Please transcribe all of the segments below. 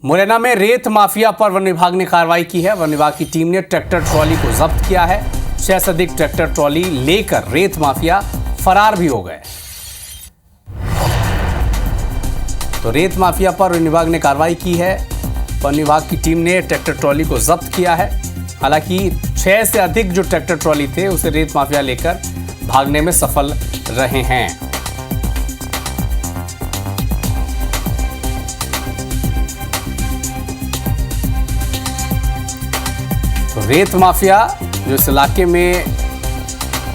मुरैना में रेत माफिया पर वन विभाग ने कार्रवाई की है। वन विभाग की टीम ने ट्रैक्टर ट्रॉली को जब्त किया है। 6 से अधिक ट्रैक्टर ट्रॉली लेकर रेत माफिया फरार भी हो गए। तो रेत माफिया पर वन विभाग ने कार्रवाई की है। वन विभाग की टीम ने ट्रैक्टर ट्रॉली को जब्त किया है। हालांकि 6 से अधिक जो ट्रैक्टर ट्रॉली थे उसे रेत माफिया लेकर भागने में सफल रहे हैं। तो रेत माफिया जो इस इलाके में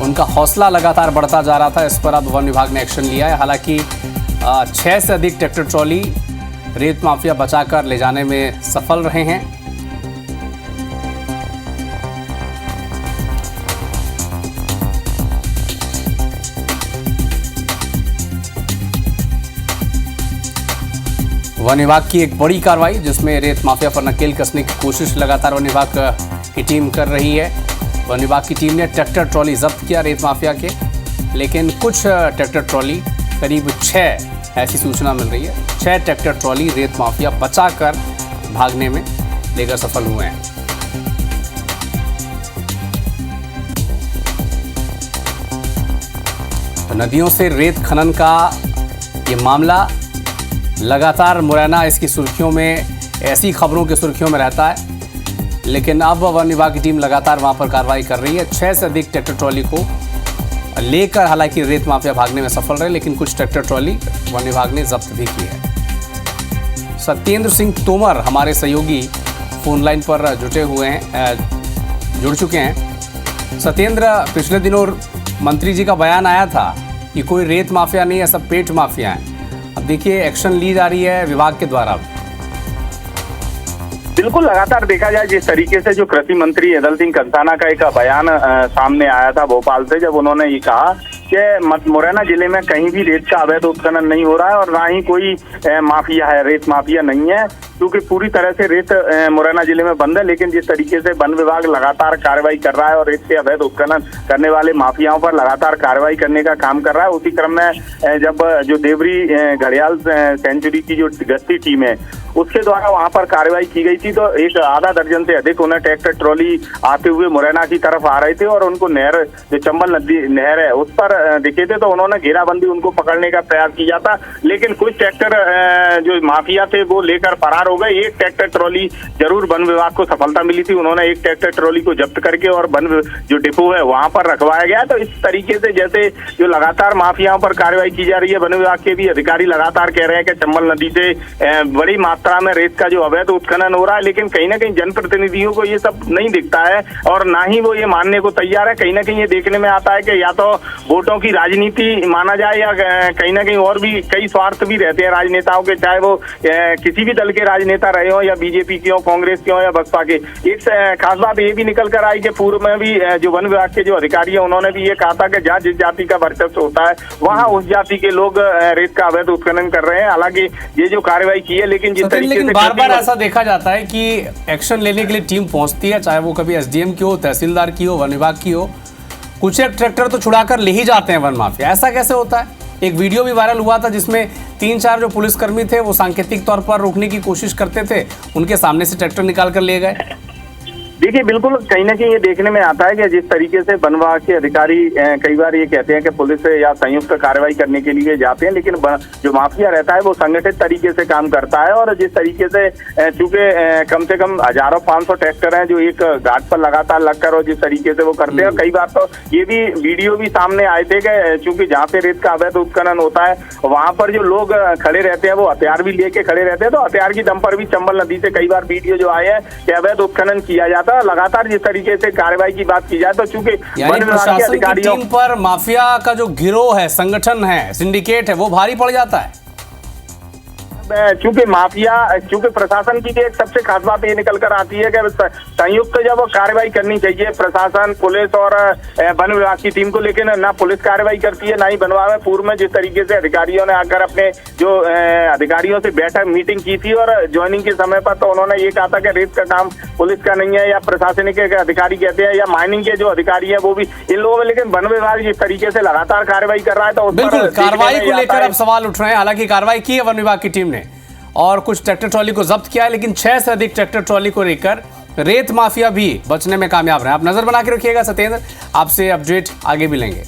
उनका हौसला लगातार बढ़ता जा रहा था, इस पर अब वन विभाग ने एक्शन लिया है। हालांकि 6 से अधिक ट्रैक्टर ट्रॉली रेत माफिया बचाकर ले जाने में सफल रहे हैं। वन विभाग की एक बड़ी कार्रवाई, जिसमें रेत माफिया पर नकेल कसने की कोशिश लगातार वन विभाग की टीम कर रही है। वन विभाग की टीम ने ट्रैक्टर ट्रॉली जब्त किया रेत माफिया के, लेकिन कुछ ट्रैक्टर ट्रॉली, करीब 6 ऐसी सूचना मिल रही है, 6 ट्रैक्टर ट्रॉली रेत माफिया बचाकर भागने में लेकर सफल हुए हैं। तो नदियों से रेत खनन का ये मामला लगातार मुरैना इसकी सुर्खियों में, ऐसी खबरों की सुर्खियों में रहता है, लेकिन अब वन विभाग की टीम लगातार वहां पर कार्रवाई कर रही है। 6 से अधिक ट्रैक्टर ट्रॉली को लेकर हालांकि रेत माफिया भागने में सफल रहे, लेकिन कुछ ट्रैक्टर ट्रॉली वन विभाग ने जब्त भी की है। सत्येंद्र सिंह तोमर हमारे सहयोगी फोन लाइन पर जुड़ चुके हैं। सत्येंद्र, पिछले दिनों मंत्री जी का बयान आया था कि कोई रेत माफिया नहीं है, सब पेट माफिया है। अब देखिए एक्शन ली जा रही है विभाग के द्वारा। बिल्कुल, लगातार देखा जाए जिस तरीके से जो कृषि मंत्री एदल सिंह कंसाना का एक बयान सामने आया था भोपाल से, जब उन्होंने ये कहा कि मुरैना जिले में कहीं भी रेत का अवैध उत्खनन नहीं हो रहा है और ना ही कोई माफिया है, रेत माफिया नहीं है, क्योंकि पूरी तरह से रेत मुरैना जिले में बंद है। लेकिन जिस तरीके से वन विभाग लगातार कार्रवाई कर रहा है और रेत के अवैध उत्खनन करने वाले माफियाओं पर लगातार कार्रवाई करने का काम कर रहा है, उसी क्रम में जब जो देवरी घड़ियाल सेंचुरी की जो गश्ती टीम है उसके द्वारा वहां पर कार्रवाई की गई थी, तो एक आधा दर्जन से अधिक उन्हें ट्रैक्टर ट्रॉली आते हुए मुरैना की तरफ आ रहे थे और उनको नहर, जो चंबल नदी नहर है, उस पर दिखे थे। तो उन्होंने घेराबंदी उनको पकड़ने का प्रयास किया था, लेकिन कुछ ट्रैक्टर जो माफिया थे वो लेकर फरार हो गए। एक ट्रैक्टर ट्रॉली जरूर वन विभाग को सफलता मिली थी, उन्होंने एक ट्रैक्टर ट्रॉली को जब्त करके और वन जो डिपो है वहां पर रखवाया गया। तो इस तरीके से जैसे जो लगातार माफियाओं पर कार्रवाई की जा रही है, वन विभाग के भी अधिकारी लगातार कह रहे हैं कि चंबल नदी से बड़ी मात्रा में रेत का जो अवैध उत्खनन हो रहा है, लेकिन कहीं ना कहीं जनप्रतिनिधियों को ये सब नहीं दिखता है और ना ही वो ये मानने को तैयार है। कहीं ना कहीं ये देखने में आता है कि या तो वोटों की राजनीति माना जाए या कहीं ना कहीं और भी कई स्वार्थ भी रहते हैं राजनेताओं के, चाहे वो किसी भी दल के राजनेता रहे हो या बीजेपी के हो, कांग्रेस के हो या बसपा के। एक खास बात ये भी निकल कर आई कि पूर्व में भी जो वन विभाग के जो अधिकारी है उन्होंने भी ये कहा था कि जहाँ जिस जाति का वर्चस्व होता है वहाँ उस जाति के लोग रेत का अवैध उत्खनन कर रहे हैं। हालांकि ये जो कार्रवाई की है, लेकिन जिस तरीके से बार बार ऐसा देखा जाता है कि एक्शन लेने के लिए टीम पहुंचती है, चाहे वो कभी एसडीएम की हो, तहसीलदार की हो, वन विभाग की हो, कुछ एक ट्रैक्टर तो छुड़ाकर ले ही जाते हैं वन माफिया। ऐसा कैसे होता है? एक वीडियो भी वायरल हुआ था जिसमें 3-4 जो पुलिसकर्मी थे वो सांकेतिक तौर पर रोकने की कोशिश करते थे, उनके सामने से ट्रैक्टर निकाल कर ले गए। देखिए, बिल्कुल कहीं ना कहीं ये देखने में आता है कि जिस तरीके से वन विभाग के अधिकारी कई बार ये कहते हैं कि पुलिस या संयुक्त कार्रवाई करने के लिए जाते हैं, लेकिन जो माफिया रहता है वो संगठित तरीके से काम करता है। और जिस तरीके से चूंकि कम से कम 1000-500 ट्रैक्टर हैं जो एक घाट पर लगातार लगकर और जिस तरीके से वो करते हैं, कई बार तो ये भी वीडियो भी सामने आए थे कि चूंकि जहाँ पे रेत का अवैध उत्खनन होता है वहां पर जो लोग खड़े रहते हैं वो हथियार भी लेके खड़े रहते हैं, तो हथियार की दम पर भी चंबल नदी से कई बार वीडियो जो आए हैं कि अवैध उत्खनन किया जाता है। लगातार जिस तरीके से कार्रवाई की बात की जाए तो चूंकि वन विभाग के अधिकारियों पर माफिया का जो गिरोह है, संगठन है, सिंडिकेट है, वो भारी पड़ जाता है। चूंकि प्रशासन की एक सबसे खास बात ये निकल कर आती है कि संयुक्त जब कार्रवाई करनी चाहिए प्रशासन, पुलिस और वन विभाग की टीम को, लेकिन ना पुलिस कार्रवाई करती है ना ही वन विभाग में। पूर्व में जिस तरीके से अधिकारियों ने आकर अपने जो अधिकारियों से बैठक मीटिंग की थी और ज्वाइनिंग के समय पर तो उन्होंने ये कहा था कि रेत का काम पुलिस का नहीं है या प्रशासनिक अधिकारी कहते हैं या माइनिंग के जो अधिकारी है वो भी इन लोगों में, लेकिन वन विभाग जिस तरीके से लगातार कार्रवाई कर रहा है तो बिल्कुल कार्रवाई को लेकर अब सवाल उठ रहे हैं। हालांकि कार्रवाई की है वन विभाग की टीम ने और कुछ ट्रैक्टर ट्रॉली को जब्त किया है, लेकिन 6 से अधिक ट्रैक्टर ट्रॉली को लेकर रेत माफिया भी बचने में कामयाब रहे। आप नजर बना के रखिएगा सत्येंद्र, आपसे अपडेट आगे भी लेंगे।